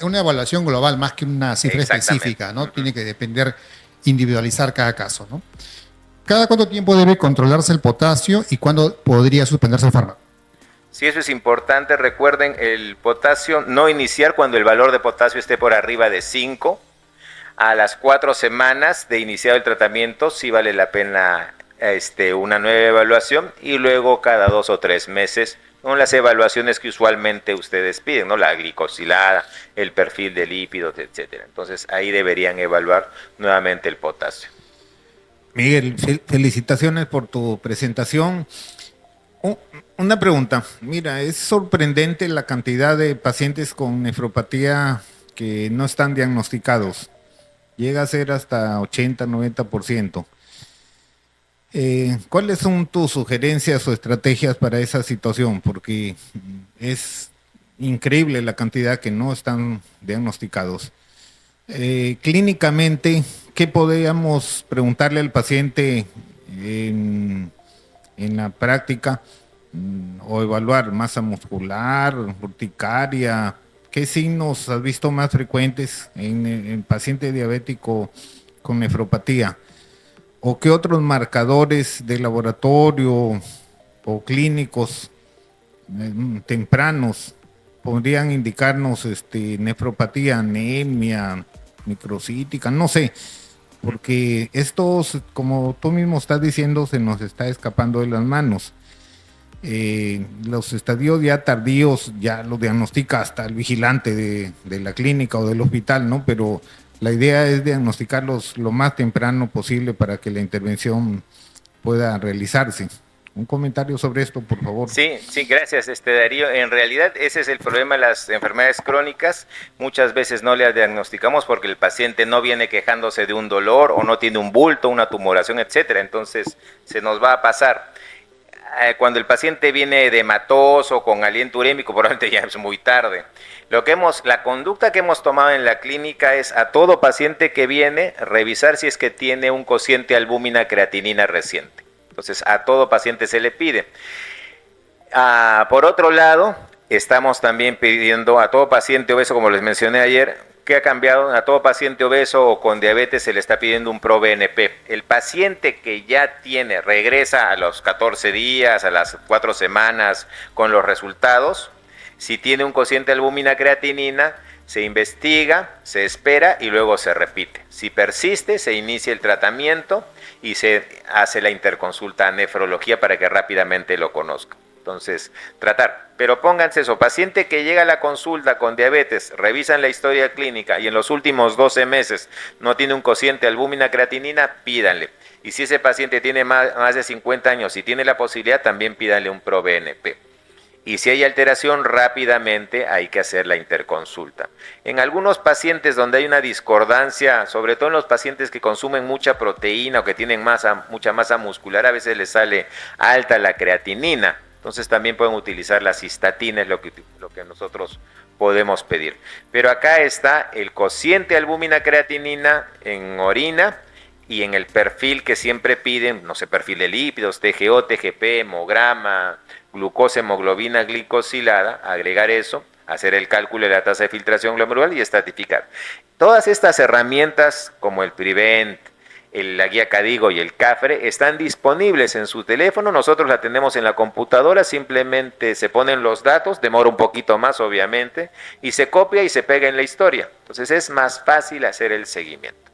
Una evaluación global más que una cifra específica, ¿no? Tiene que depender, individualizar cada caso, ¿no? ¿Cada cuánto tiempo debe controlarse el potasio y cuándo podría suspenderse el fármaco? Sí, eso es importante. Recuerden, el potasio, no iniciar cuando el valor de potasio esté por arriba de 5. A las 4 semanas de iniciado el tratamiento, sí vale la pena una nueva evaluación y luego cada 2 o 3 meses con las evaluaciones que usualmente ustedes piden, ¿no? La glicosilada, el perfil de lípidos, etcétera. Entonces ahí deberían evaluar nuevamente el potasio. Miguel, felicitaciones por tu presentación. Una pregunta, mira, es sorprendente la cantidad de pacientes con nefropatía que no están diagnosticados. Llega a ser hasta 80-90%. ¿Cuáles son tus sugerencias o estrategias para esa situación? Porque es increíble la cantidad que no están diagnosticados. Clínicamente, ¿qué podríamos preguntarle al paciente en la práctica o evaluar? ¿Masa muscular, urticaria? ¿Qué signos has visto más frecuentes en el paciente diabético con nefropatía? ¿O qué otros marcadores de laboratorio o clínicos tempranos podrían indicarnos nefropatía, anemia, microcítica? No sé, porque estos, como tú mismo estás diciendo, se nos está escapando de las manos. Los estadios ya tardíos ya lo diagnostica hasta el vigilante de la clínica o del hospital, ¿no? Pero la idea es diagnosticarlos lo más temprano posible para que la intervención pueda realizarse. Un comentario sobre esto, por favor. Sí, gracias, Darío. En realidad ese es el problema de las enfermedades crónicas. Muchas veces no las diagnosticamos porque el paciente no viene quejándose de un dolor o no tiene un bulto, una tumoración, etcétera. Entonces se nos va a pasar. Cuando el paciente viene edematoso, con aliento urémico, probablemente ya es muy tarde. La conducta que hemos tomado en la clínica es a todo paciente que viene revisar si es que tiene un cociente albúmina creatinina reciente. Entonces a todo paciente se le pide. Por otro lado, estamos también pidiendo a todo paciente obeso, como les mencioné ayer, ¿qué ha cambiado? A todo paciente obeso o con diabetes se le está pidiendo un ProBNP. El paciente que ya regresa a los 14 días, a las 4 semanas con los resultados, si tiene un cociente albúmina creatinina, se investiga, se espera y luego se repite. Si persiste, se inicia el tratamiento y se hace la interconsulta a nefrología para que rápidamente lo conozca. Entonces, tratar. Pero pónganse eso, paciente que llega a la consulta con diabetes, revisan la historia clínica y en los últimos 12 meses no tiene un cociente albúmina creatinina, pídanle. Y si ese paciente tiene más de 50 años y tiene la posibilidad, también pídanle un ProBNP. Y si hay alteración, rápidamente hay que hacer la interconsulta. En algunos pacientes donde hay una discordancia, sobre todo en los pacientes que consumen mucha proteína o que tienen mucha masa muscular, a veces les sale alta la creatinina. Entonces también pueden utilizar la cistatina, es lo que nosotros podemos pedir. Pero acá está el cociente albúmina creatinina en orina y en el perfil que siempre piden, no sé, perfil de lípidos, TGO, TGP, hemograma, glucosa, hemoglobina glicosilada, agregar eso, hacer el cálculo de la tasa de filtración glomerular y estratificar. Todas estas herramientas como el Prevent, la guía CADIGO y el CAFRE están disponibles en su teléfono, nosotros la tenemos en la computadora, simplemente se ponen los datos, demora un poquito más obviamente, y se copia y se pega en la historia. Entonces es más fácil hacer el seguimiento.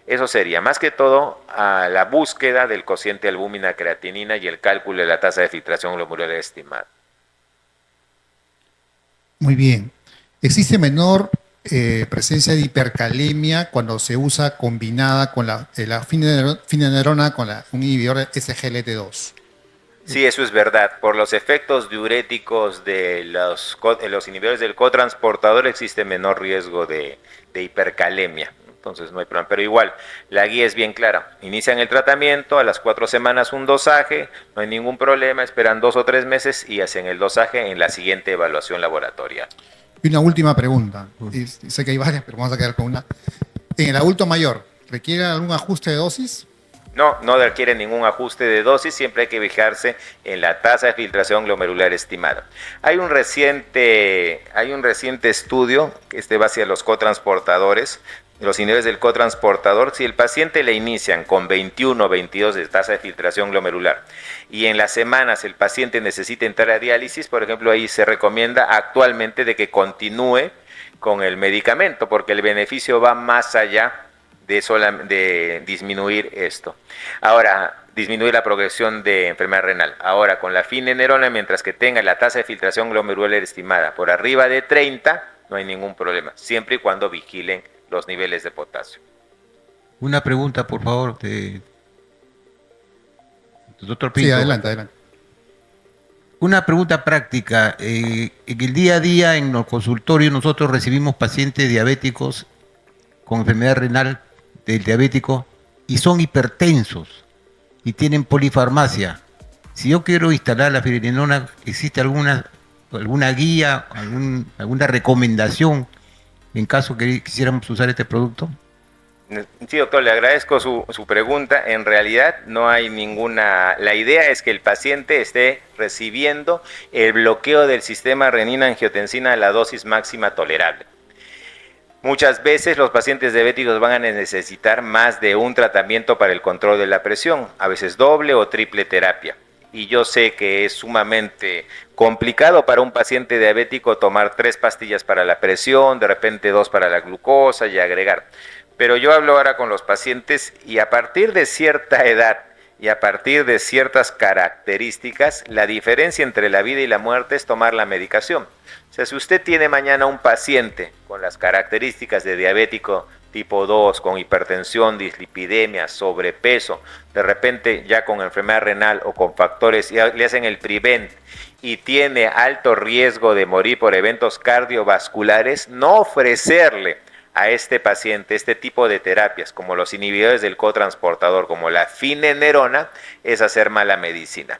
Eso sería, más que todo, a la búsqueda del cociente albúmina creatinina y el cálculo de la tasa de filtración glomerular estimada. Muy bien. ¿Existe menor presencia de hipercalemia cuando se usa combinada con la finenerona con un inhibidor de SGLT2? Sí, eso es verdad. Por los efectos diuréticos de los inhibidores del cotransportador existe menor riesgo de hipercalemia. Entonces no hay problema, pero igual, la guía es bien clara. Inician el tratamiento, a las 4 semanas un dosaje, no hay ningún problema, esperan 2 o 3 meses y hacen el dosaje en la siguiente evaluación laboratorial. Y una última pregunta, sé que hay varias, pero vamos a quedar con una. En el adulto mayor, ¿Requiere algún ajuste de dosis? No, no requiere ningún ajuste de dosis, siempre hay que fijarse en la tasa de filtración glomerular estimada. Hay un reciente estudio, que va hacia los cotransportadores, los inhibidores del cotransportador. Si el paciente le inician con 21 o 22 de tasa de filtración glomerular y en las semanas el paciente necesita entrar a diálisis, por ejemplo, ahí se recomienda actualmente de que continúe con el medicamento, porque el beneficio va más allá de disminuir esto. Ahora, disminuir la progresión de enfermedad renal. Ahora, con la finenerona, mientras que tenga la tasa de filtración glomerular estimada por arriba de 30, no hay ningún problema, siempre y cuando vigilen los niveles de potasio. Una pregunta, por favor, de doctor Pinto. Sí, adelante. Una pregunta práctica. En el día a día, en los consultorios, nosotros recibimos pacientes diabéticos con enfermedad renal del diabético y son hipertensos y tienen polifarmacia. Si yo quiero instalar la finerenona, ¿existe alguna guía, alguna recomendación en caso que quisiéramos usar este producto? Sí, doctor, le agradezco su pregunta. En realidad no hay ninguna... La idea es que el paciente esté recibiendo el bloqueo del sistema renina-angiotensina a la dosis máxima tolerable. Muchas veces los pacientes diabéticos van a necesitar más de un tratamiento para el control de la presión, a veces doble o triple terapia. Y yo sé que es sumamente complicado para un paciente diabético tomar 3 pastillas para la presión, de repente 2 para la glucosa y agregar. Pero yo hablo ahora con los pacientes y a partir de cierta edad y a partir de ciertas características, la diferencia entre la vida y la muerte es tomar la medicación. O sea, si usted tiene mañana un paciente con las características de diabético tipo 2, con hipertensión, dislipidemia, sobrepeso, de repente ya con enfermedad renal o con factores, ya le hacen el PREVENT y tiene alto riesgo de morir por eventos cardiovasculares, no ofrecerle a este paciente este tipo de terapias como los inhibidores del cotransportador, como la finenerona, es hacer mala medicina.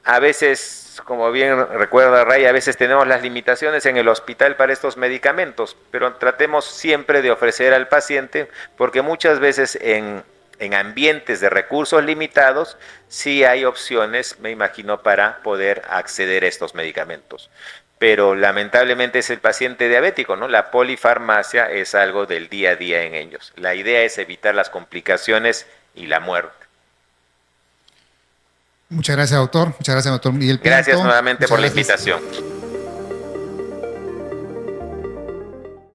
A veces, como bien recuerda Ray, a veces tenemos las limitaciones en el hospital para estos medicamentos, pero tratemos siempre de ofrecer al paciente, porque muchas veces en ambientes de recursos limitados sí hay opciones, me imagino, para poder acceder a estos medicamentos. Pero lamentablemente es el paciente diabético, ¿no? La polifarmacia es algo del día a día en ellos. La idea es evitar las complicaciones y la muerte. Muchas gracias, doctor. Muchas gracias, doctor Miguel Pinto. Gracias nuevamente por la invitación.